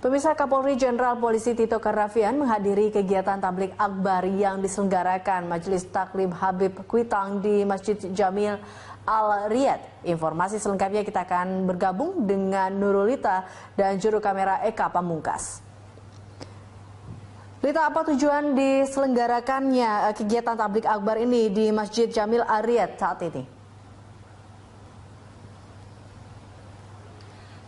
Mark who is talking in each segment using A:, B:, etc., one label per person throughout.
A: Pemirsa, Kapolri Jenderal Polisi Tito Karnavian menghadiri kegiatan tablik akbar yang diselenggarakan Majelis Taklim Habib Kuitang di Masjid Jamil Al-Riyad. Informasi selengkapnya kita akan bergabung dengan Nurulita dan juru kamera Eka Pamungkas. Lita, apa tujuan diselenggarakannya kegiatan tablik akbar ini di Masjid Jamil Al-Riyad saat ini?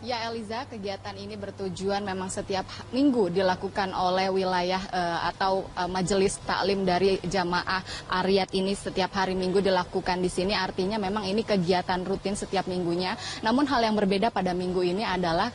B: Ya Eliza, kegiatan ini bertujuan memang setiap minggu dilakukan oleh wilayah atau majelis taklim dari jamaah Ariyat ini setiap hari minggu dilakukan di sini. Artinya memang ini kegiatan rutin setiap minggunya. Namun hal yang berbeda pada minggu ini adalah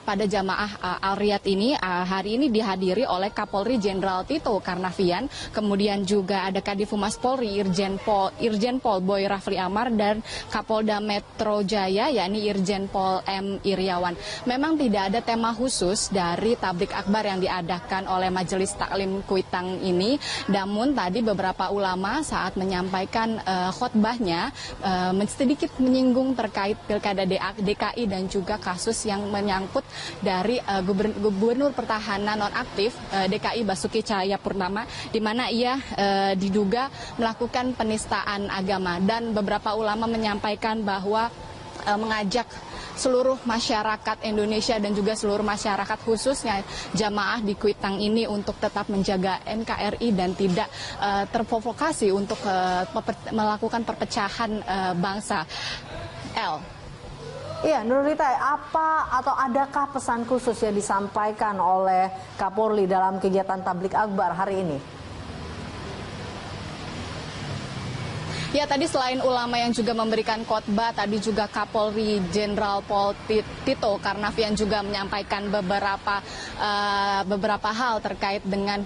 B: pada jamaah Ariyat ini hari ini dihadiri oleh Kapolri Jenderal Tito Karnavian, kemudian juga ada Kadif Humas Polri Irjen Pol Boy Rafli Amar dan Kapolda Metro Jaya yakni Irjen Pol M. Iriawan. Memang tidak ada tema khusus dari tablik akbar yang diadakan oleh Majelis Taklim Kuitang ini. Namun tadi beberapa ulama saat menyampaikan khotbahnya sedikit menyinggung terkait Pilkada DKI dan juga kasus yang menyangkut dari Gubernur Pertahanan nonaktif DKI Basuki Cahayapurnama, di mana ia diduga melakukan penistaan agama, dan beberapa ulama menyampaikan bahwa mengajak seluruh masyarakat Indonesia dan juga seluruh masyarakat khususnya jamaah di Kuitang ini untuk tetap menjaga NKRI dan tidak terprovokasi untuk melakukan perpecahan bangsa.
A: Iya, Nurulita, apa atau adakah pesan khusus yang disampaikan oleh Kapolri dalam kegiatan tablik akbar hari ini?
B: Ya, tadi selain ulama yang juga memberikan khotbah, tadi juga Kapolri Jenderal Pol Tito Karnavian juga menyampaikan beberapa hal terkait dengan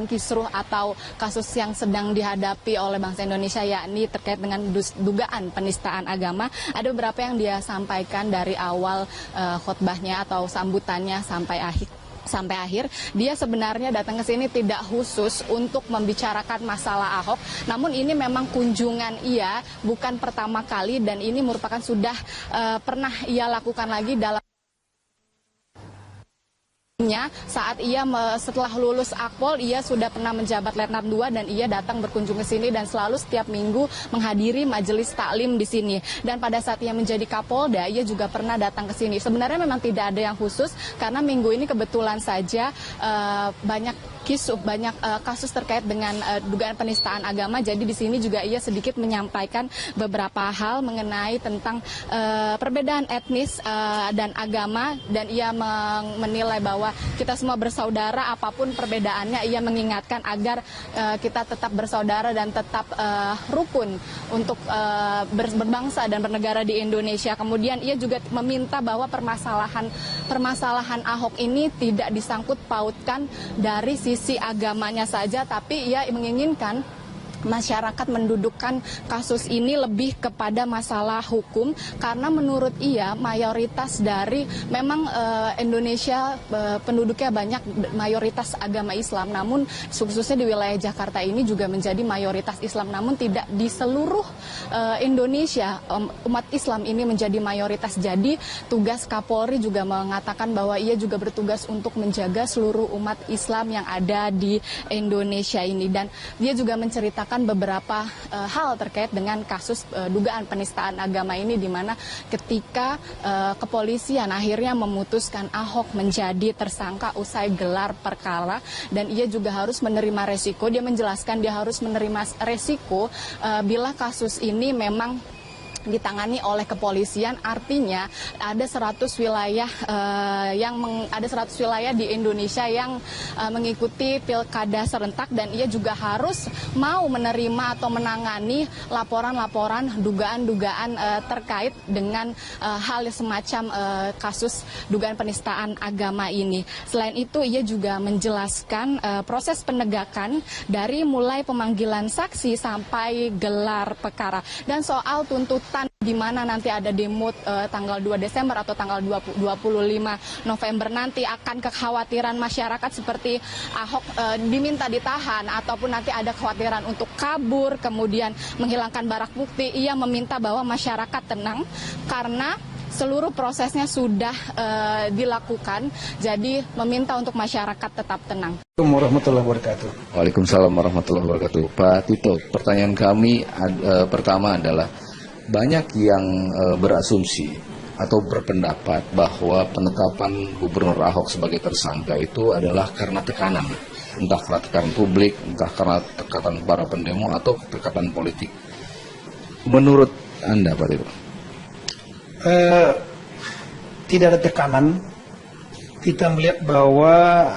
B: kisruh atau kasus yang sedang dihadapi oleh bangsa Indonesia, yakni terkait dengan dugaan penistaan agama. Ada beberapa yang dia sampaikan dari awal khotbahnya atau sambutannya sampai akhir. Dia sebenarnya datang ke sini tidak khusus untuk membicarakan masalah Ahok, namun ini memang kunjungan ia bukan pertama kali, dan ini merupakan sudah pernah ia lakukan lagi dalam saat ia setelah lulus Akpol. Ia sudah pernah menjabat Letnan 2 dan ia datang berkunjung ke sini dan selalu setiap minggu menghadiri majelis taklim di sini. Dan pada saat ia menjadi Kapolda, ia juga pernah datang ke sini. Sebenarnya memang tidak ada yang khusus karena minggu ini kebetulan saja banyak kasus terkait dengan dugaan penistaan agama. Jadi di sini juga ia sedikit menyampaikan beberapa hal mengenai tentang perbedaan etnis dan agama, dan ia menilai bahwa kita semua bersaudara apapun perbedaannya. Ia mengingatkan agar kita tetap bersaudara dan tetap rukun untuk berbangsa dan bernegara di Indonesia. Kemudian ia juga meminta bahwa permasalahan Ahok ini tidak disangkut pautkan dari sisi agamanya saja, tapi ia menginginkan masyarakat mendudukkan kasus ini lebih kepada masalah hukum, karena menurut ia mayoritas dari memang Indonesia penduduknya banyak mayoritas agama Islam, namun khususnya di wilayah Jakarta ini juga menjadi mayoritas Islam, namun tidak di seluruh Indonesia umat Islam ini menjadi mayoritas. Jadi tugas Kapolri juga mengatakan bahwa ia juga bertugas untuk menjaga seluruh umat Islam yang ada di Indonesia ini, dan dia juga menceritakan beberapa hal terkait dengan kasus dugaan penistaan agama ini, di mana ketika kepolisian akhirnya memutuskan Ahok menjadi tersangka usai gelar perkara, dan ia juga harus menerima resiko. Dia menjelaskan dia harus menerima resiko bila kasus ini memang ditangani oleh kepolisian. Artinya ada 100 wilayah ada 100 wilayah di Indonesia yang mengikuti pilkada serentak, dan ia juga harus mau menerima atau menangani laporan-laporan dugaan-dugaan terkait dengan hal semacam kasus dugaan penistaan agama ini. Selain itu ia juga menjelaskan proses penegakan dari mulai pemanggilan saksi sampai gelar perkara, dan soal tuntutan di mana nanti ada demo tanggal 2 Desember atau tanggal 25 November nanti, akan kekhawatiran masyarakat seperti Ahok diminta ditahan ataupun nanti ada kekhawatiran untuk kabur kemudian menghilangkan barang bukti. Ia meminta bahwa masyarakat tenang karena seluruh prosesnya sudah dilakukan. Jadi meminta untuk masyarakat tetap tenang.
C: Assalamualaikum warahmatullahi wabarakatuh.
D: Waalaikumsalam warahmatullahi wabarakatuh. Pak Tito, pertanyaan kami pertama adalah banyak yang berasumsi atau berpendapat bahwa penetapan Gubernur Ahok sebagai tersangka itu adalah karena tekanan, entah karena tekanan publik, entah karena tekanan para pendemo atau tekanan politik. Menurut Anda, Pak Tito?
C: Tidak ada tekanan. Kita melihat bahwa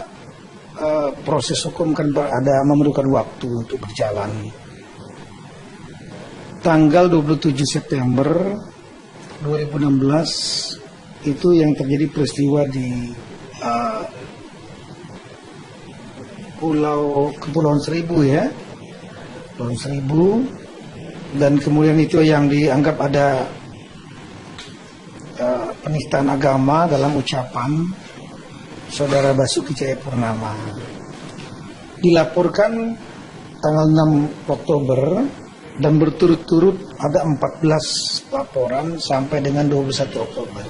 C: proses hukum kan memerlukan waktu untuk berjalan. Tanggal 27 September 2016 itu yang terjadi peristiwa di Kepulauan Seribu ya, Kepulauan Seribu, dan kemudian itu yang dianggap ada penistaan agama dalam ucapan Saudara Basuki Cahayapurnama. Dilaporkan tanggal 6 Oktober dan berturut-turut ada 14 laporan sampai dengan 21 Oktober.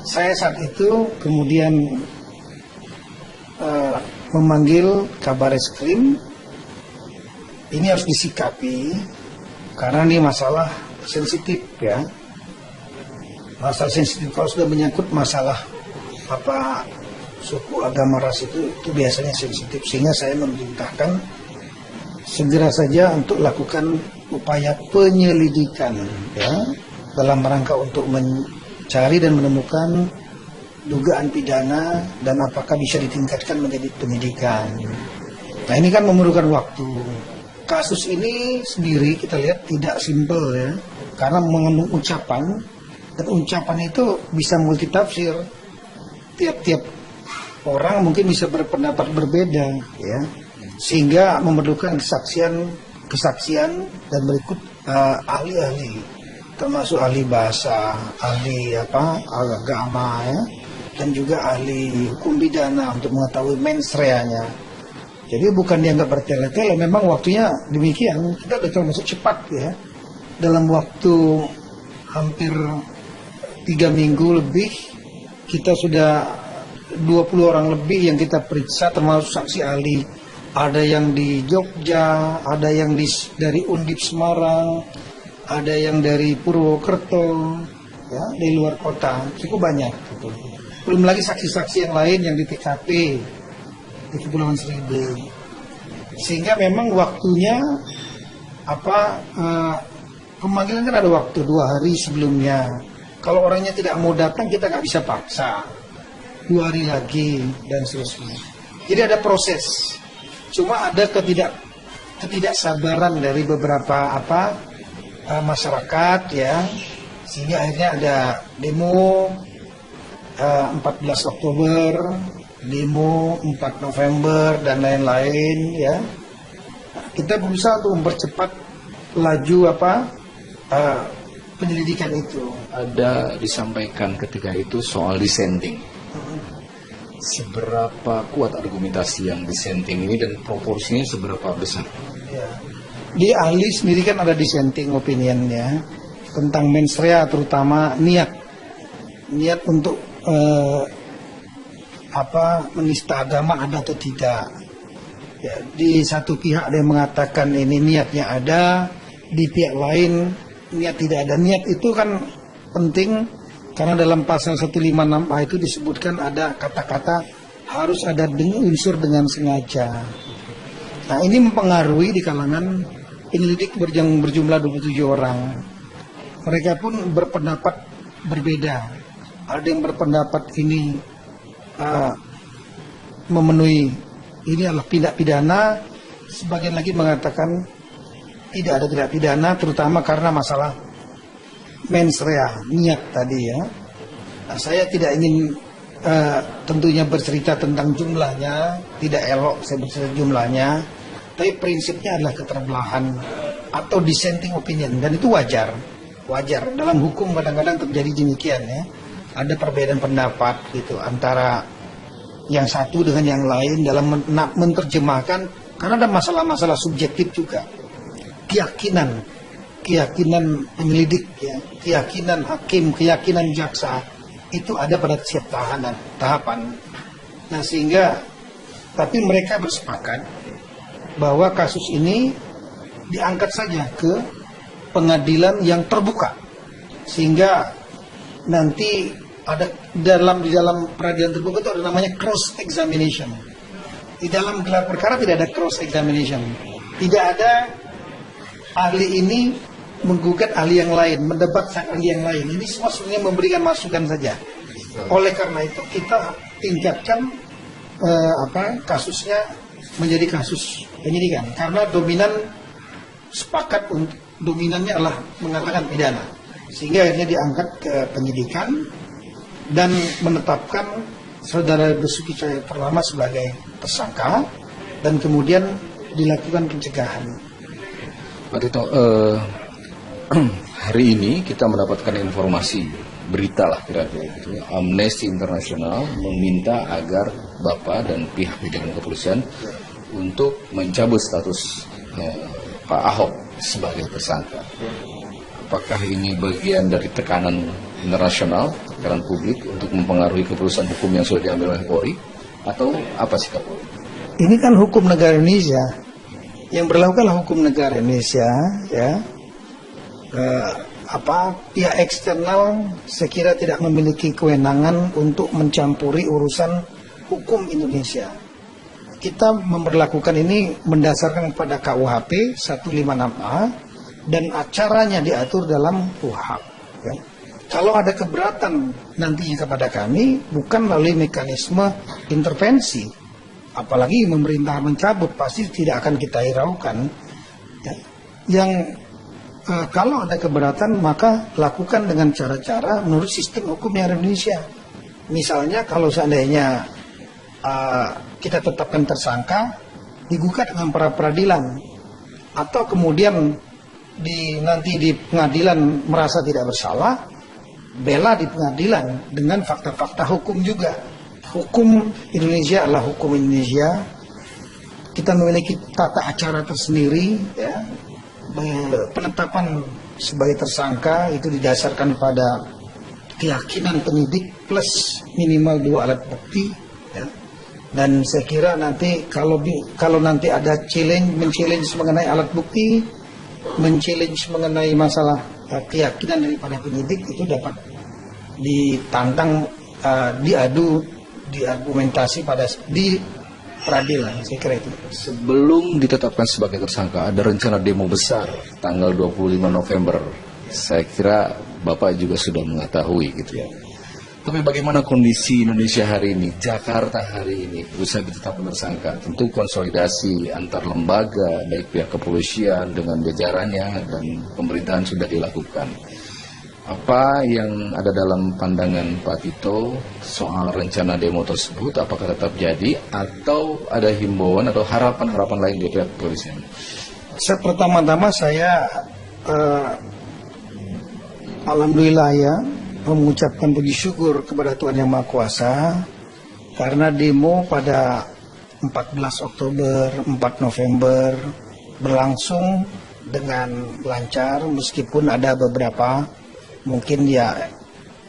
C: Saya saat itu kemudian memanggil Kabareskrim. Ini harus disikapi karena ini masalah sensitif ya. Masalah sensitif kalau sudah menyangkut masalah suku, agama, ras itu biasanya sensitif, sehingga saya memerintahkan segera saja untuk lakukan upaya penyelidikan ya, dalam rangka untuk mencari dan menemukan dugaan pidana dan apakah bisa ditingkatkan menjadi penyidikan. Nah, ini kan memerlukan waktu. Kasus ini sendiri kita lihat tidak simpel ya, karena mengandung ucapan, dan ucapan itu bisa multitafsir. Tiap-tiap orang mungkin bisa berpendapat berbeda ya, sehingga memerlukan kesaksian dan berikut ahli-ahli, termasuk ahli bahasa, ahli agama ya, dan juga ahli hukum pidana untuk mengetahui mens reanya. Jadi bukan dianggap bertele-tele, memang waktunya demikian. Kita sudah termasuk cepat ya, dalam waktu hampir 3 minggu lebih. Kita sudah 20 orang lebih yang kita periksa, termasuk saksi ahli. Ada yang di Jogja, ada yang dari Undip Semarang, ada yang dari Purwokerto, ya, di luar kota, cukup banyak. Gitu. Belum lagi saksi-saksi yang lain yang di TKP di Kepulauan Seribu. Sehingga memang waktunya pemanggilan kan ada waktu 2 hari sebelumnya. Kalau orangnya tidak mau datang, kita nggak bisa paksa. 2 hari lagi dan seterusnya. Jadi ada proses. Cuma ada ketidaksabaran dari beberapa masyarakat ya, sehingga akhirnya ada demo 14 Oktober, demo 4 November dan lain-lain ya. Kita berusaha untuk mempercepat laju penyelidikan itu.
D: Ada disampaikan ketika itu soal dissenting. Seberapa kuat argumentasi yang dissenting ini dan proporsinya seberapa besar?
C: Ya. Di ahli sendiri kan ada dissenting opinion ya, tentang mens rea, terutama niat untuk menista agama ada atau tidak. Ya, di satu pihak ada yang mengatakan ini niatnya ada, di pihak lain niat tidak ada. Niat itu kan penting karena dalam pasal 156A itu disebutkan ada kata-kata harus ada unsur dengan sengaja. Nah, ini mempengaruhi di kalangan penyelidik yang berjumlah 27 orang. Mereka pun berpendapat berbeda. Ada yang berpendapat ini memenuhi, ini adalah tindak pidana. Sebagian lagi mengatakan tidak ada tindak pidana, terutama karena masalah mens rea, niat tadi ya. Nah, saya tidak ingin tentunya bercerita tentang jumlahnya, tidak elok saya bercerita jumlahnya, tapi prinsipnya adalah keterbelahan atau dissenting opinion, dan itu wajar. Dalam hukum kadang-kadang terjadi demikian ya. Ada perbedaan pendapat gitu antara yang satu dengan yang lain dalam menerjemahkan, karena ada masalah-masalah subjektif juga. Keyakinan keyakinan penyelidik, ya, keyakinan hakim, keyakinan jaksa itu ada pada setiap tahapan. Nah sehingga, tapi mereka bersepakat bahwa kasus ini diangkat saja ke pengadilan yang terbuka, sehingga nanti ada di dalam peradilan terbuka itu ada namanya cross examination. Di dalam gelar perkara tidak ada cross examination, tidak ada ahli ini menggugat ahli yang lain, mendebat ahli yang lain. Ini semua sebenarnya memberikan masukan saja. Oleh karena itu kita tingkatkan kasusnya menjadi kasus penyidikan, karena dominannya adalah mengatakan pidana, sehingga akhirnya diangkat ke penyidikan dan menetapkan saudara Basuki Cahayapurnama sebagai tersangka dan kemudian dilakukan pencegahan.
D: Pak Tito, hari ini kita mendapatkan informasi, berita lah kira-kira gitu, Amnesty International meminta agar Bapak dan pihak jajaran kepolisian untuk mencabut status Pak Ahok sebagai tersangka. Apakah ini bagian dari tekanan internasional, tekanan publik untuk mempengaruhi keputusan hukum yang sudah diambil oleh Polri, atau apa sih Kak?
C: Ini kan hukum negara Indonesia, yang berlaku adalah hukum negara Indonesia, ya. Pihak eksternal saya kira tidak memiliki kewenangan untuk mencampuri urusan hukum Indonesia. Kita memperlakukan ini berdasarkan pada KUHP 156A dan acaranya diatur dalam KUHP. Ya. Kalau ada keberatan nantinya kepada kami, bukan melalui mekanisme intervensi, apalagi pemerintah mencabut, pasti tidak akan kita hiraukan. Ya. Yang kalau ada keberatan maka lakukan dengan cara-cara menurut sistem hukum yang ada di Indonesia. Misalnya kalau seandainya kita tetapkan tersangka, digugat dengan pra peradilan, atau kemudian nanti di pengadilan merasa tidak bersalah, bela di pengadilan dengan fakta-fakta hukum juga. Hukum Indonesia adalah hukum Indonesia. Kita memiliki tata acara tersendiri, ya. Penetapan sebagai tersangka itu didasarkan pada keyakinan penyidik plus minimal 2 alat bukti, ya. Dan saya kira nanti kalau nanti ada men-challenge mengenai alat bukti, men-challenge mengenai masalah keyakinan daripada penyidik, itu dapat ditantang, diargumentasi di peradilan. Saya kira itu.
D: Sebelum ditetapkan sebagai tersangka, ada rencana demo besar tanggal 25 November. Saya kira Bapak juga sudah mengetahui gitu ya. Tapi bagaimana kondisi Indonesia hari ini, Jakarta hari ini, usai ditetapkan tersangka? Tentu konsolidasi antar lembaga, baik pihak kepolisian dengan jajarannya dan pemerintahan sudah dilakukan. Apa yang ada dalam pandangan Pak Tito soal rencana demo tersebut? Apakah tetap jadi atau ada himbauan atau harapan-harapan lain dari pihak kepolisian?
C: Pertama-tama saya alhamdulillah ya, mengucapkan puji syukur kepada Tuhan Yang Maha Kuasa karena demo pada 14 Oktober, 4 November berlangsung dengan lancar, meskipun ada beberapa mungkin ya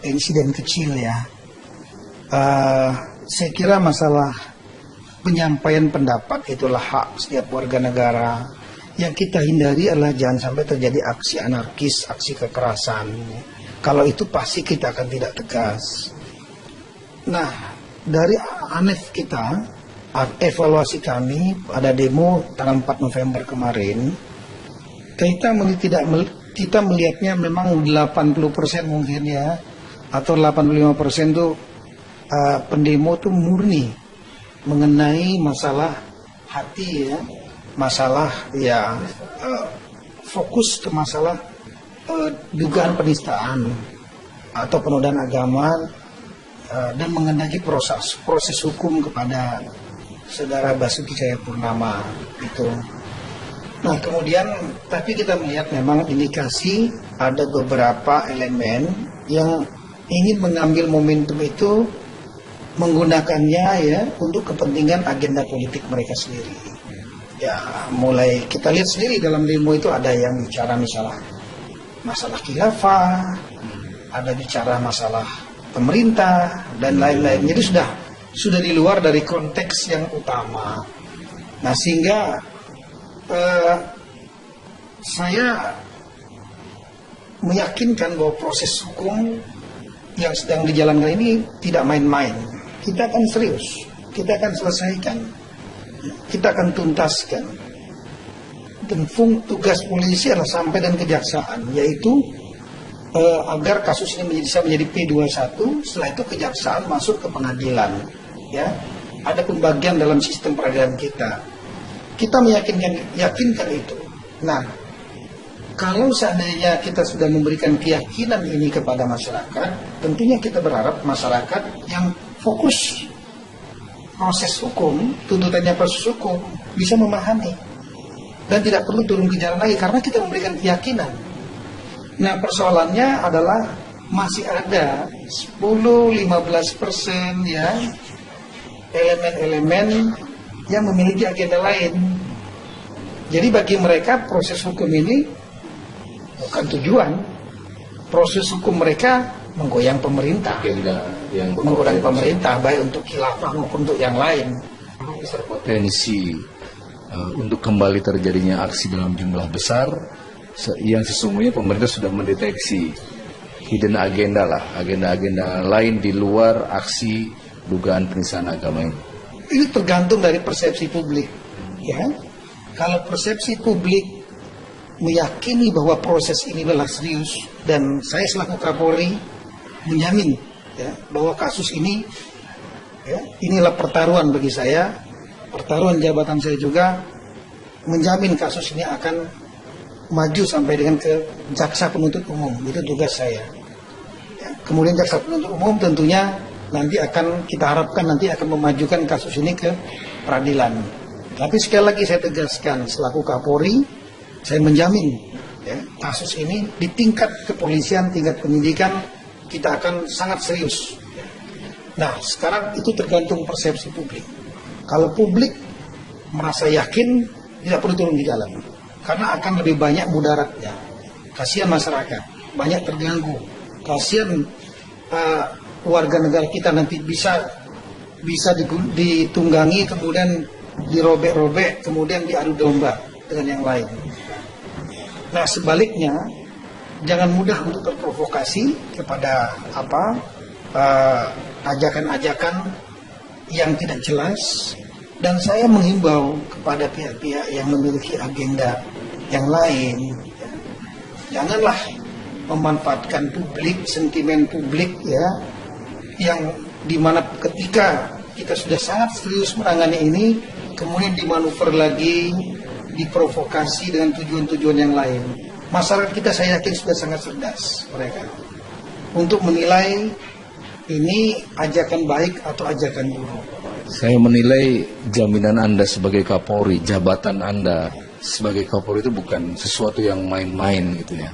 C: insiden kecil ya. Saya kira masalah penyampaian pendapat itulah hak setiap warga negara. Yang kita hindari adalah jangan sampai terjadi aksi anarkis, aksi kekerasan. Kalau itu pasti kita akan tidak tegas. Nah, dari ANEF kita, evaluasi kami pada demo tanggal 4 November kemarin, kita melihatnya memang 80% mungkin ya, atau 85% itu pendemo itu murni mengenai masalah hati ya, masalah ya fokus ke masalah dugaan penistaan atau penodaan agama dan mengenai proses hukum kepada saudara Basuki Cahayapurnama itu. Nah kemudian tapi kita melihat memang indikasi ada beberapa elemen yang ingin mengambil momentum itu, menggunakannya ya untuk kepentingan agenda politik mereka sendiri. Ya mulai kita lihat sendiri dalam demo itu ada yang bicara misalnya masalah khilafah, ada bicara masalah pemerintah dan lain-lain. Jadi sudah di luar dari konteks yang utama. Nah, sehingga saya meyakinkan bahwa proses hukum yang sedang dijalankan ini tidak main-main. Kita akan serius, kita akan selesaikan, kita akan tuntaskan. Dan tugas polisi adalah sampai dan kejaksaan, yaitu agar kasus ini bisa menjadi P21. Setelah itu kejaksaan masuk ke pengadilan. Ya, ada pembagian dalam sistem peradilan kita. Kita yakinkan itu. Nah, kalau seandainya kita sudah memberikan keyakinan ini kepada masyarakat, tentunya kita berharap masyarakat yang fokus proses hukum, tuntutannya proses hukum, bisa memahami dan tidak perlu turun ke jalan lagi karena kita memberikan keyakinan. Nah, persoalannya adalah masih ada 10-15% ya elemen-elemen yang memiliki agenda lain. Jadi bagi mereka proses hukum ini bukan tujuan. Proses hukum mereka menggoyang pemerintah, menggoyang pemerintah baik untuk khilafah maupun untuk yang lain.
D: Potensi untuk kembali terjadinya aksi dalam jumlah besar yang sesungguhnya pemerintah sudah mendeteksi hidden agenda lah, agenda-agenda lain di luar aksi dugaan penistaan agama ini.
C: Ini tergantung dari persepsi publik, ya. Kalau persepsi publik meyakini bahwa proses ini adalah serius dan saya selaku Kapolri menjamin ya, bahwa kasus ini ya, inilah pertaruhan bagi saya, pertaruhan jabatan saya juga menjamin kasus ini akan maju sampai dengan ke jaksa penuntut umum, itu tugas saya. Ya, kemudian jaksa penuntut umum tentunya nanti kita harapkan nanti akan memajukan kasus ini ke peradilan. Tapi sekali lagi saya tegaskan selaku Kapolri, saya menjamin ya, kasus ini di tingkat kepolisian, tingkat penyidikan kita akan sangat serius. Nah, sekarang itu tergantung persepsi publik. Kalau publik merasa yakin, tidak perlu turun di jalan, karena akan lebih banyak mudaratnya. Kasihan masyarakat, banyak terganggu. Kasihan warga negara kita nanti bisa ditunggangi, kemudian dirobek-robek, kemudian diadu domba dengan yang lain. Nah, sebaliknya jangan mudah untuk terprovokasi kepada ajakan-ajakan yang tidak jelas. Dan saya menghimbau kepada pihak-pihak yang memiliki agenda yang lain, janganlah memanfaatkan publik, sentimen publik ya, yang dimana ketika kita sudah sangat serius menangani ini, kemudian dimanuver lagi, diprovokasi dengan tujuan-tujuan yang lain. Masyarakat kita saya yakin sudah sangat cerdas mereka untuk menilai ini ajakan baik atau ajakan buruk.
D: Saya menilai jaminan Anda sebagai Kapolri, jabatan Anda sebagai Kapolri itu bukan sesuatu yang main-main gitu ya.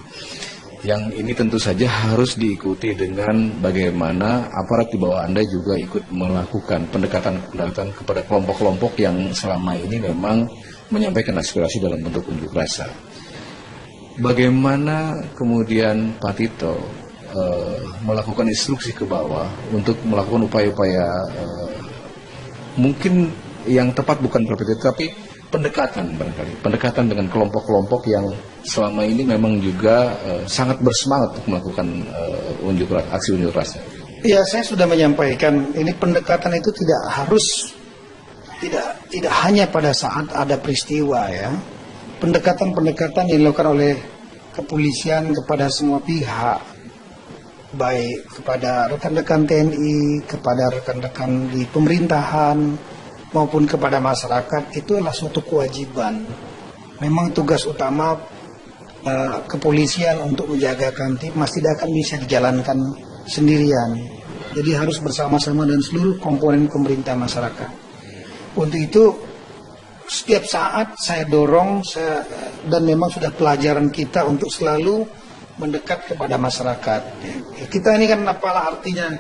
D: Yang ini tentu saja harus diikuti dengan bagaimana aparat di bawah Anda juga ikut melakukan pendekatan-pendekatan kepada kelompok-kelompok yang selama ini memang menyampaikan aspirasi dalam bentuk unjuk rasa. Bagaimana kemudian Pak Tito melakukan instruksi ke bawah untuk melakukan upaya-upaya mungkin yang tepat bukan berarti, tapi pendekatan barangkali, pendekatan dengan kelompok-kelompok yang selama ini memang juga sangat bersemangat untuk melakukan aksi unjuk rasa.
C: Ya, saya sudah menyampaikan ini pendekatan itu tidak hanya pada saat ada peristiwa ya. Pendekatan-pendekatan yang dilakukan oleh kepolisian kepada semua pihak, baik kepada rekan-rekan TNI, kepada rekan-rekan di pemerintahan, maupun kepada masyarakat, itu adalah suatu kewajiban. Memang tugas utama kepolisian untuk menjaga Kamtibmas tidak akan bisa dijalankan sendirian. Jadi harus bersama-sama dengan seluruh komponen pemerintah masyarakat. Untuk itu setiap saat saya dorong dan memang sudah pelajaran kita untuk selalu mendekat kepada masyarakat. Kita ini kan apalah artinya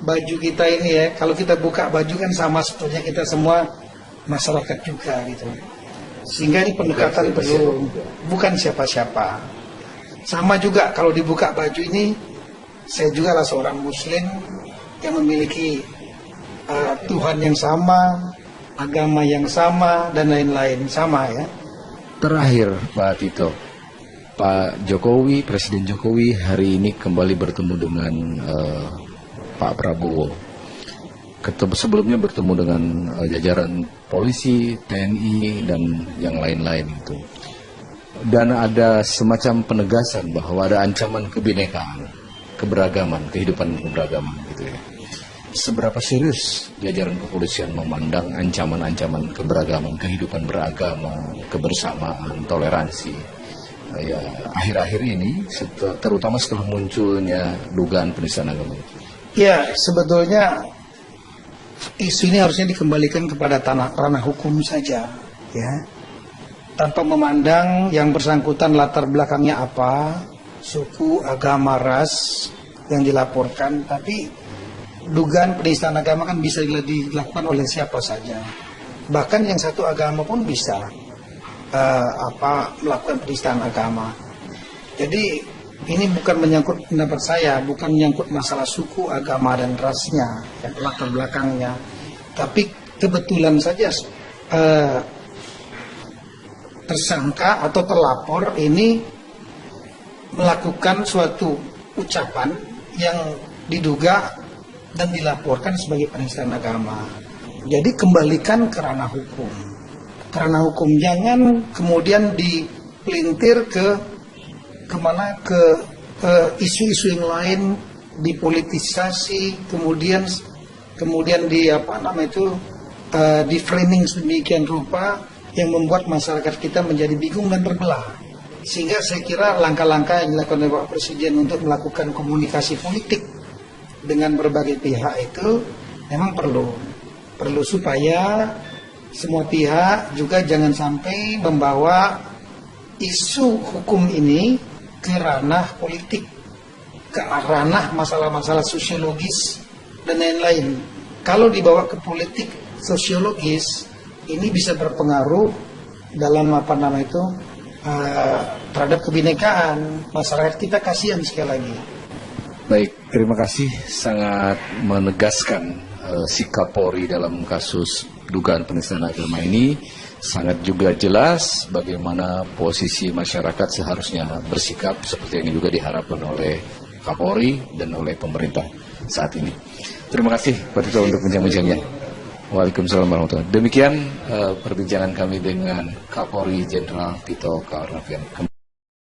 C: baju kita ini ya, kalau kita buka baju kan sama sebetulnya kita semua masyarakat juga gitu. Sehingga ini pendekatan perlu, bukan siapa-siapa. Sama juga kalau dibuka baju ini, saya juga lah seorang Muslim yang memiliki Tuhan yang sama, agama yang sama, dan lain-lain sama ya.
D: Terakhir Pak Tito, Pak Jokowi, Presiden Jokowi hari ini kembali bertemu dengan Pak Prabowo. Sebelumnya bertemu dengan jajaran polisi, TNI, dan yang lain-lain itu. Dan ada semacam penegasan bahwa ada ancaman kebinekaan, keberagaman, kehidupan keberagaman gitu ya. Seberapa serius jajaran kepolisian memandang ancaman-ancaman keberagaman, kehidupan beragama, kebersamaan, toleransi ya akhir-akhir ini, terutama setelah munculnya dugaan penistaan agama?
C: Ya, sebetulnya isu ini harusnya dikembalikan kepada ranah hukum saja, ya, tanpa memandang yang bersangkutan latar belakangnya apa, suku, agama, ras yang dilaporkan. Tapi dugaan penistaan agama kan bisa dilakukan oleh siapa saja, bahkan yang satu agama pun bisa melakukan penistaan agama. Jadi ini bukan menyangkut pendapat saya, bukan menyangkut masalah suku, agama, dan rasnya, dan latar belakangnya. Tapi kebetulan saja tersangka atau terlapor ini melakukan suatu ucapan yang diduga dan dilaporkan sebagai penistaan agama. Jadi kembalikan ke ranah hukum. Ranah hukum, jangan kemudian dipelintir ke isu-isu yang lain, dipolitisasi, kemudian di framing sedemikian rupa yang membuat masyarakat kita menjadi bingung dan terbelah. Sehingga saya kira langkah-langkah yang dilakukan oleh Pak Presiden untuk melakukan komunikasi politik dengan berbagai pihak itu memang perlu supaya semua pihak juga jangan sampai membawa isu hukum ini ke ranah politik, ke ranah masalah-masalah sosiologis dan lain-lain. Kalau dibawa ke politik sosiologis, ini bisa berpengaruh dalam terhadap kebinekaan masyarakat kita. Kasihan sekali lagi.
D: Baik, terima kasih, sangat menegaskan sikap Polri dalam kasus dugaan penistaan agama ini. Sangat juga jelas bagaimana posisi masyarakat seharusnya bersikap, seperti ini juga diharapkan oleh Kapolri dan oleh pemerintah saat ini. Terima kasih Pak Tito untuk bincang-bincangnya. Waalaikumsalam warahmatullahi wabarakatuh. Demikian perbincangan kami dengan Kapolri Jenderal Tito Karnavian.